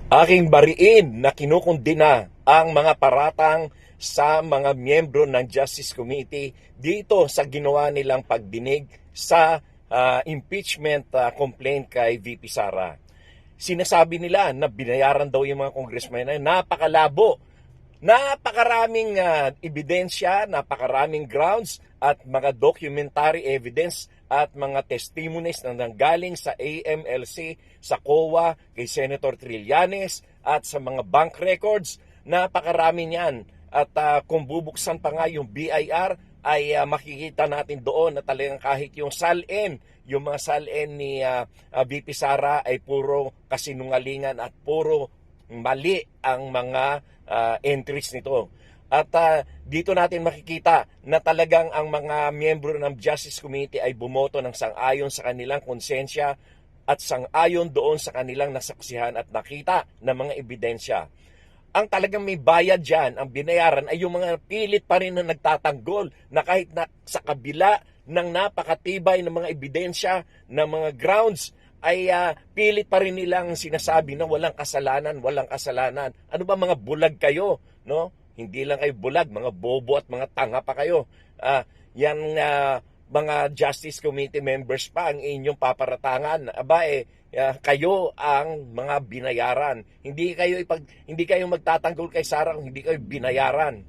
Aking bariin na kinukundina ang mga paratang sa mga miyembro ng Justice Committee dito sa ginawa nilang pagdinig sa impeachment complaint kay VP Sara. Sinasabi nila na binayaran daw yung mga congressmen na napakalabo. Napakaraming ebidensya, napakaraming grounds at mga documentary evidence at mga testimonies na nanggaling sa AMLC, sa COA, kay Senator Trillanes at sa mga bank records. Napakarami niyan. At kung bubuksan pa nga yung BIR, ay makikita natin doon na talagang kahit yung SALN, yung mga SALN ni VP Sara ay puro kasinungalingan at puro mali ang mga entries nito. At dito natin makikita na talagang ang mga miyembro ng Justice Committee ay bumoto ng sang-ayon sa kanilang konsensya at sang-ayon doon sa kanilang nasaksihan at nakita ng mga ebidensya. Ang talagang may bayad dyan, ang binayaran ay yung mga pilit pa rin na nagtatanggol na kahit na sa kabila ng napakatibay ng mga ebidensya, ng mga grounds, ay pilit pa rin nilang sinasabi na walang kasalanan, walang kasalanan. Ano ba, mga bulag kayo, no? Hindi lang kayo bulag, mga bobo at mga tanga pa kayo. Yan mga Justice Committee members pa ang inyong paparatangan. Kayo ang mga binayaran. Hindi kayo magtatanggol kay Sara kung hindi kayo binayaran.